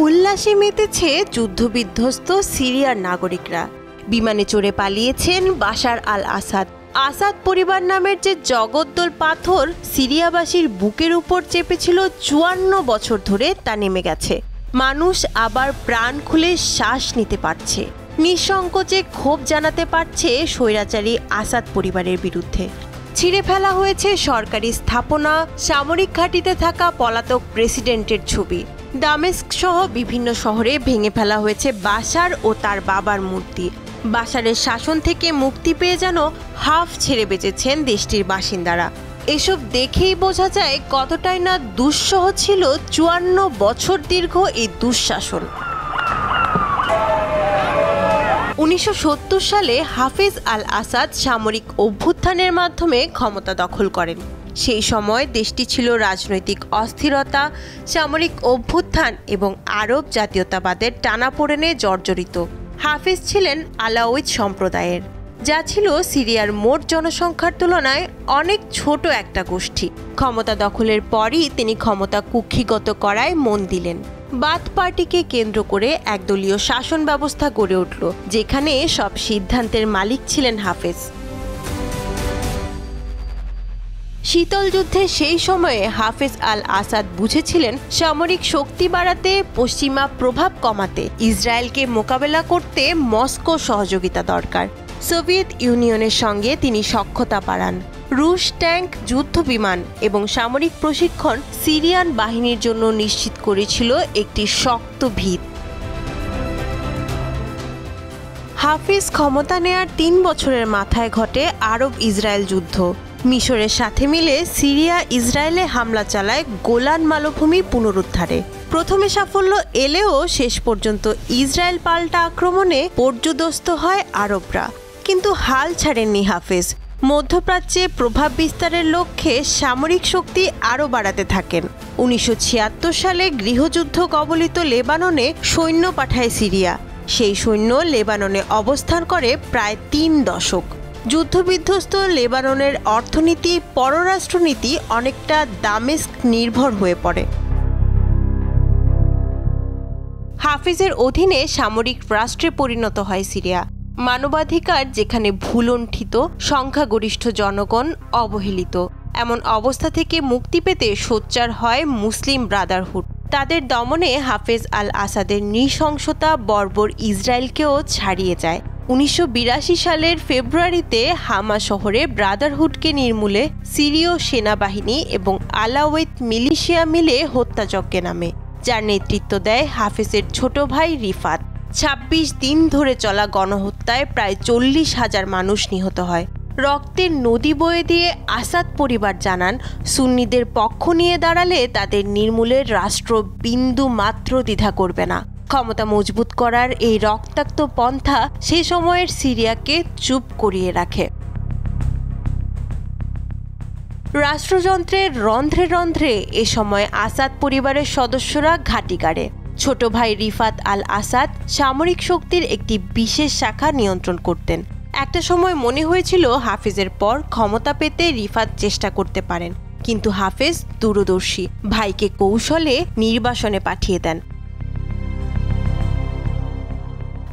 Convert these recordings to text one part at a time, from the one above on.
উল্লাসে মেতেছে যুদ্ধবিধ্বস্ত সিরিয়ার নাগরিকরা। বিমানে চড়ে পালিয়েছেন বাশার আল আসাদ। আসাদ পরিবার নামের যে জগদ্দল পাথর সিরিয়াবাসীর বুকের উপর চেপেছিল ৫৪ বছর ধরে, তা নেমে গেছে। মানুষ আবার প্রাণ খুলে শ্বাস নিতে পারছে, নিঃসংকোচে ক্ষোভ জানাতে পারছে স্বৈরাচারী আসাদ পরিবারের বিরুদ্ধে। ছিঁড়ে ফেলা হয়েছে সরকারি স্থাপনা, সামরিক ঘাঁটিতে থাকা পলাতক প্রেসিডেন্টের ছবি। দামেস্ক সহ বিভিন্ন শহরে ভেঙে ফেলা হয়েছে বাশার ও তার বাবার মূর্তি। বাশারের শাসন থেকে মুক্তি পেয়ে যেন হাফ ছেড়ে বেঁচেছেন দেশটির বাসিন্দারা। এসব দেখেই বোঝা যায় কতটাই না দুঃসহ ছিল ৫৪ বছর দীর্ঘ এই দুঃশাসন। ১৯৭০ সালে হাফিজ আল আসাদ সামরিক অভ্যুত্থানের মাধ্যমে ক্ষমতা দখল করেন। সেই সময় দেশটি ছিল রাজনৈতিক অস্থিরতা, সামরিক অভ্যুত্থান এবং আরব জাতীয়তাবাদের টানাপোড়েনে জর্জরিত। হাফিজ ছিলেন আলাউইদ সম্প্রদায়ের, যা ছিল সিরিয়ার মোট জনসংখ্যার তুলনায় অনেক ছোট একটা গোষ্ঠী। ক্ষমতা দখলের পরই তিনি ক্ষমতা কুক্ষিগত করায় মন দিলেন। বাথ পার্টিকে কেন্দ্র করে একদলীয় শাসন ব্যবস্থা গড়ে উঠল, যেখানে সব সিদ্ধান্তের মালিক ছিলেন হাফিজ। শীতল যুদ্ধে সেই সময়ে হাফিজ আল আসাদ বুঝেছিলেন সামরিক শক্তি বাড়াতে, পশ্চিমা প্রভাব কমাতে, ইসরায়েলকে মোকাবেলা করতে মস্কো সহযোগিতা দরকার। সোভিয়েত ইউনিয়নের সঙ্গে তিনি সখ্যতা বাড়ান। রুশ ট্যাঙ্ক, যুদ্ধ বিমান এবং সামরিক প্রশিক্ষণ সিরিয়ান বাহিনীর জন্য নিশ্চিত করেছিল একটি শক্ত ভিত। হাফিজ ক্ষমতা নেয়ার ৩ বছরের মাথায় ঘটে আরব ইসরায়েল যুদ্ধ। মিশরের সাথে মিলে সিরিয়া ইসরায়েলে হামলা চালায় গোলান মালভূমি পুনরুদ্ধারে। প্রথমে সাফল্য এলেও শেষ পর্যন্ত ইসরায়েল পাল্টা আক্রমণে পর্যুদস্ত হয় আরবরা। কিন্তু হাল ছাড়েননি হাফিজ। মধ্যপ্রাচ্যে প্রভাব বিস্তারের লক্ষ্যে সামরিক শক্তি আরও বাড়াতে থাকেন। ১৯৭৬ সালে গৃহযুদ্ধ কবলিত লেবাননে সৈন্য পাঠায় সিরিয়া। সেই সৈন্য লেবাননে অবস্থান করে প্রায় ৩ দশক। যুদ্ধবিধ্বস্ত লেবাননের অর্থনীতি, পররাষ্ট্রনীতি অনেকটা দামেস্ক নির্ভর হয়ে পড়ে। হাফিজের অধীনে সামরিক রাষ্ট্রে পরিণত হয় সিরিয়া। মানবাধিকার যেখানে ভুলণ্ঠিত, সংখ্যাগরিষ্ঠ জনগণ অবহেলিত। এমন অবস্থা থেকে মুক্তি পেতে সোচ্চার হয় মুসলিম ব্রাদারহুড। তাদের দমনে হাফিজ আল আসাদের নৃশংসতা বর্বর ইসরায়েলকেও ছাড়িয়ে যায়। ১৯৮২ সালের ফেব্রুয়ারিতে হামা শহরে ব্রাদারহুডকে নির্মূলে সিরীয় সেনাবাহিনী এবং আলাউইদ মিলিশিয়া মিলে হত্যাযজ্ঞে নামে, যার নেতৃত্ব দেয় হাফিজের ছোট ভাই রিফাত। ২৬ দিন ধরে চলা গণহত্যায় প্রায় ৪০,০০০ মানুষ নিহত হয়। রক্তের নদী বয়ে দিয়ে আসাদ পরিবার জানান, সুন্নিদের পক্ষ নিয়ে দাঁড়ালে তাদের নির্মূলের রাষ্ট্র বিন্দু মাত্র দ্বিধা করবে না। ক্ষমতা মজবুত করার এই রক্তাক্ত পন্থা সে সময়ের সিরিয়াকে চুপ করিয়ে রাখে। রাষ্ট্রযন্ত্রের রন্ধ্রে রন্ধ্রে এ সময় আসাদ পরিবারের সদস্যরা ঘাঁটি গাড়ে। ছোট ভাই রিফাত আল আসাদ সামরিক শক্তির একটি বিশেষ শাখা নিয়ন্ত্রণ করতেন। একটা সময় মনে হয়েছিল হাফিজের পর ক্ষমতা পেতে রিফাত চেষ্টা করতে পারেন, কিন্তু হাফিজ দূরদর্শী, ভাইকে কৌশলে নির্বাসনে পাঠিয়ে দেন।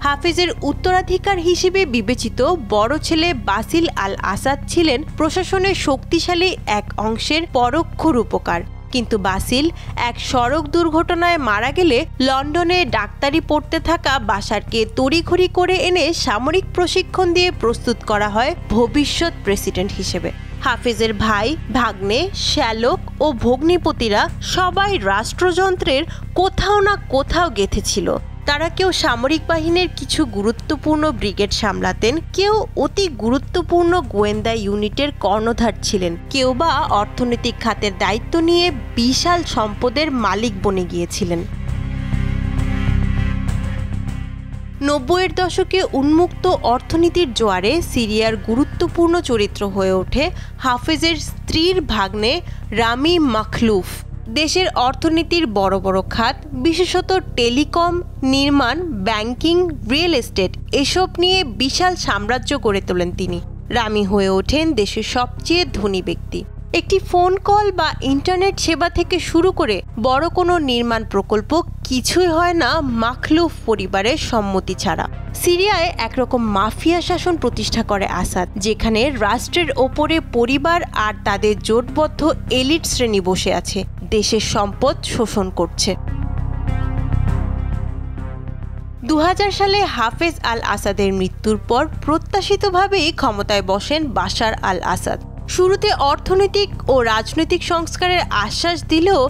হাফিজের উত্তরাধিকার হিসেবে বিবেচিত বড় ছেলে বাসিল আল আসাদ ছিলেন প্রশাসনের শক্তিশালী এক অংশের পরোক্ষ রূপকার। কিন্তু বাসিল এক সড়ক দুর্ঘটনায় মারা গেলে লন্ডনে ডাক্তারি পড়তে থাকা বাশারকে তড়িঘড়ি করে এনে সামরিক প্রশিক্ষণ দিয়ে প্রস্তুত করা হয় ভবিষ্যৎ প্রেসিডেন্ট হিসেবে। হাফিজের ভাই, ভাগ্নে, শ্যালক ও ভগ্নিপতিরা সবাই রাষ্ট্রযন্ত্রের কোথাও না কোথাও গেঁথেছিল। তারা কেউ সামরিক বাহিনীর কিছু গুরুত্বপূর্ণ ব্রিগেড সামলাতেন, কেউ অতি গুরুত্বপূর্ণ গোয়েন্দা ইউনিটের কর্ণধার ছিলেন, কেউ বা অর্থনৈতিক খাতের দায়িত্ব নিয়ে বিশাল সম্পদের মালিক বনে গিয়েছিলেন। ৯০-এর দশকে উন্মুক্ত অর্থনীতির জোয়ারে সিরিয়ার গুরুত্বপূর্ণ চরিত্র হয়ে ওঠে হাফিজের স্ত্রীর ভাগ্নে রামি মাখলুফ। দেশের অর্থনীতির বড় বড় খাত, বিশেষত টেলিকম, নির্মাণ, ব্যাংকিং, রিয়েল এস্টেট এসব নিয়ে বিশাল সাম্রাজ্য গড়ে তোলেন তিনি। রামি হয়ে ওঠেন দেশের সবচেয়ে ধনী ব্যক্তি। একটি ফোন কল বা ইন্টারনেট সেবা থেকে শুরু করে বড় কোনো নির্মাণ প্রকল্প কিছুই হয় না মাখলুফ পরিবারের সম্মতি ছাড়া। সিরিয়ায় একরকম মাফিয়া শাসন প্রতিষ্ঠা করে আসাদ, যেখানে রাষ্ট্রের ওপরে পরিবার আর তাদের জোটবদ্ধ এলিট শ্রেণী বসে আছে, দেশের সম্পদ শোষণ করছে। 2000 সালে হাফেজ আল আসাদের মৃত্যুর পর প্রত্যাশিতভাবেই ক্ষমতায় বসেন বাশার আল আসাদ। শুরুতে অর্থনৈতিক ও রাজনৈতিক সংস্কারের আশ্বাস দিলেও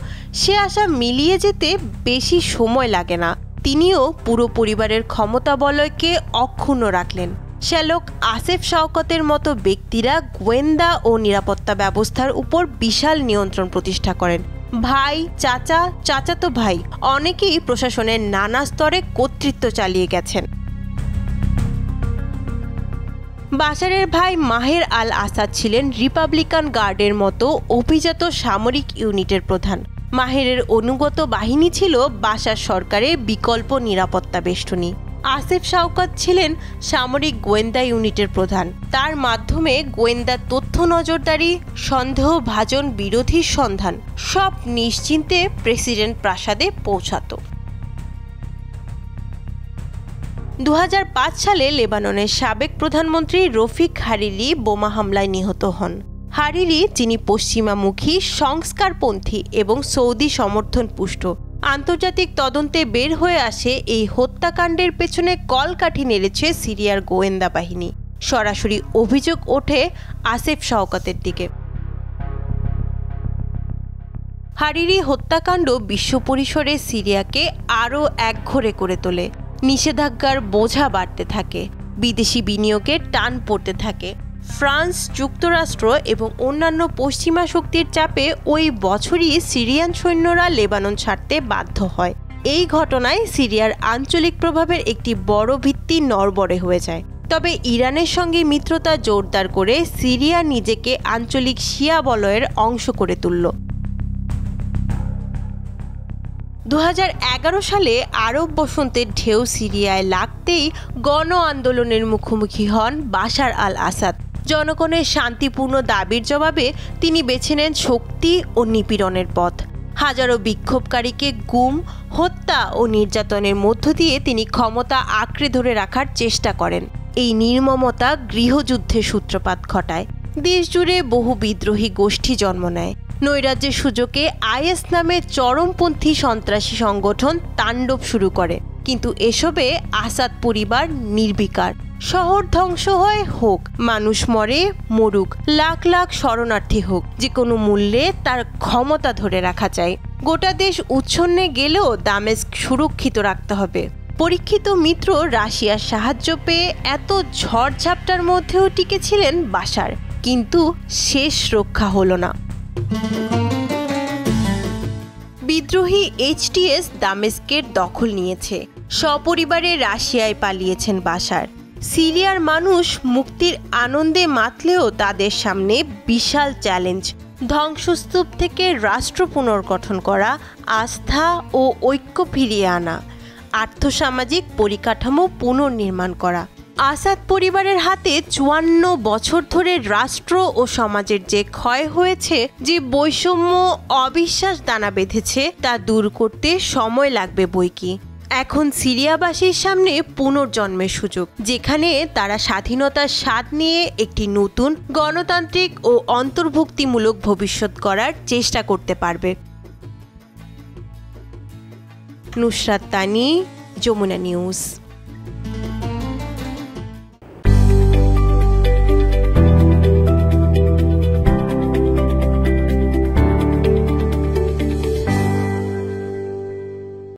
সে আশা মিলিয়ে যেতে বেশি সময় লাগে না। তিনিও পুরো পরিবারের ক্ষমতা বলয়কে অক্ষুণ্ণ রাখলেন। শ্যালক আসেফ শওকতের মতো ব্যক্তিরা গোয়েন্দা ও নিরাপত্তা ব্যবস্থার উপর বিশাল নিয়ন্ত্রণ প্রতিষ্ঠা করেন। ভাই, চাচা, চাচাতো ভাই অনেকেই প্রশাসনের নানা স্তরে কর্তৃত্ব চালিয়ে গেছেন। বাশারের ভাই মাহের আল আসাদ ছিলেন রিপাবলিকান গার্ডের মতো অভিজাত সামরিক ইউনিটের প্রধান। মাহেরের অনুগত বাহিনী ছিল বাশার সরকারের বিকল্প নিরাপত্তা বেষ্টনী। আসেফ শওকত ছিলেন সামরিক গোয়েন্দা ইউনিটের প্রধান। তার মাধ্যমে গোয়েন্দা তথ্য নজরদারি, সন্দেহভাজন বিরোধীর সন্ধান সব নিশ্চিন্তে প্রেসিডেন্ট প্রাসাদে পৌঁছাত। 2005 সালে লেবাননের সাবেক প্রধানমন্ত্রী রফিক হারিরি বোমা হামলায় নিহত হন। হারিরি, যিনি পশ্চিমামুখী, সংস্কারপন্থী এবং সৌদি সমর্থন পুষ্ট। আন্তর্জাতিক তদন্তে বের হয়ে আসে এই হত্যাকাণ্ডের পেছনে কলকাঠি নেড়েছে সিরিয়ার গোয়েন্দা বাহিনী। সরাসরি অভিযোগ ওঠে আসেফ শওকতের দিকে। হারিরি হত্যাকাণ্ড বিশ্ব পরিসরে সিরিয়াকে আরও একঘরে করে তোলে। নিষেধাজ্ঞার বোঝা বাড়তে থাকে, বিদেশি বিনিয়োগের টান পড়তে থাকে। ফ্রান্স, যুক্তরাষ্ট্র এবং অন্যান্য পশ্চিমা শক্তির চাপে ওই বছরই সিরিয়ান সৈন্যরা লেবানন ছাড়তে বাধ্য হয়। এই ঘটনায় সিরিয়ার আঞ্চলিক প্রভাবের একটি বড় ভিত্তি নড়বড়ে হয়ে যায়। তবে ইরানের সঙ্গে মিত্রতা জোরদার করে সিরিয়া নিজেকে আঞ্চলিক শিয়া বলয়ের অংশ করে তুলল। 2011 সালে আরব বসন্তের ঢেউ সিরিয়ায় লাগতেই গণ আন্দোলনের মুখোমুখি হন বাশার আল আসাদ। জনগণের শান্তিপূর্ণ দাবির জবাবে তিনি বেছে নেন শক্তি ও নিপীড়নের পথ। হাজারো বিক্ষোভকারীকে গুম, হত্যা ও নির্যাতনের মধ্য দিয়ে তিনি ক্ষমতা আঁকড়ে ধরে রাখার চেষ্টা করেন। এই নির্মমতা গৃহযুদ্ধের সূত্রপাত ঘটায়। দেশ জুড়ে বহু বিদ্রোহী গোষ্ঠী জন্ম নেয়। নৈরাজ্যের সুযোগে আইএস নামের চরমপন্থী সন্ত্রাসী সংগঠন তাণ্ডব শুরু করে। কিন্তু এসবে আসাদ পরিবার নির্বিকার। শহর ধ্বংস হয় হোক, মানুষ মরে মরুক, লাখ লাখ শরণার্থী হোক, যে কোনো মূল্যে তার ক্ষমতা ধরে রাখা চাই। গোটা দেশ উচ্ছন্নে গেলেও দামেস্ক সুরক্ষিত রাখতে হবে। পরীক্ষিত মিত্র রাশিয়ার সাহায্য পেয়ে এত ঝড়ঝাপটার মধ্যেও টিকেছিলেন বাশার, কিন্তু শেষ রক্ষা হলো না। বিদ্রোহী এইচটিএস দামেস্কের দখল নিয়েছে। সপরিবারে রাশিয়ায় পালিয়েছেন বাশার। সিরিয়ার মানুষ মুক্তির আনন্দে মাতলেও তাদের সামনে বিশাল চ্যালেঞ্জ। ধ্বংসস্তূপ থেকে রাষ্ট্র পুনর্গঠন করা, আস্থা ও ঐক্য ফিরিয়ে আনা, আর্থসামাজিক পরিকাঠামো পুনর্নির্মাণ করা। আসাদ পরিবারের হাতে 54 বছর ধরে রাষ্ট্র ও সমাজের যে ক্ষয় হয়েছে, যে বৈষম্য, অবিশ্বাস দানা বেঁধেছে, তা দূর করতে সময় লাগবে বৈকি। এখন সিরিয়াবাসীর সামনে পুনর্জন্মের সুযোগ, যেখানে তারা স্বাধীনতার স্বাদ নিয়ে একটি নতুন গণতান্ত্রিক ও অন্তর্ভুক্তিমূলক ভবিষ্যৎ গড়ার চেষ্টা করতে পারবে। নুসরাত তানি, যমুনা নিউজ।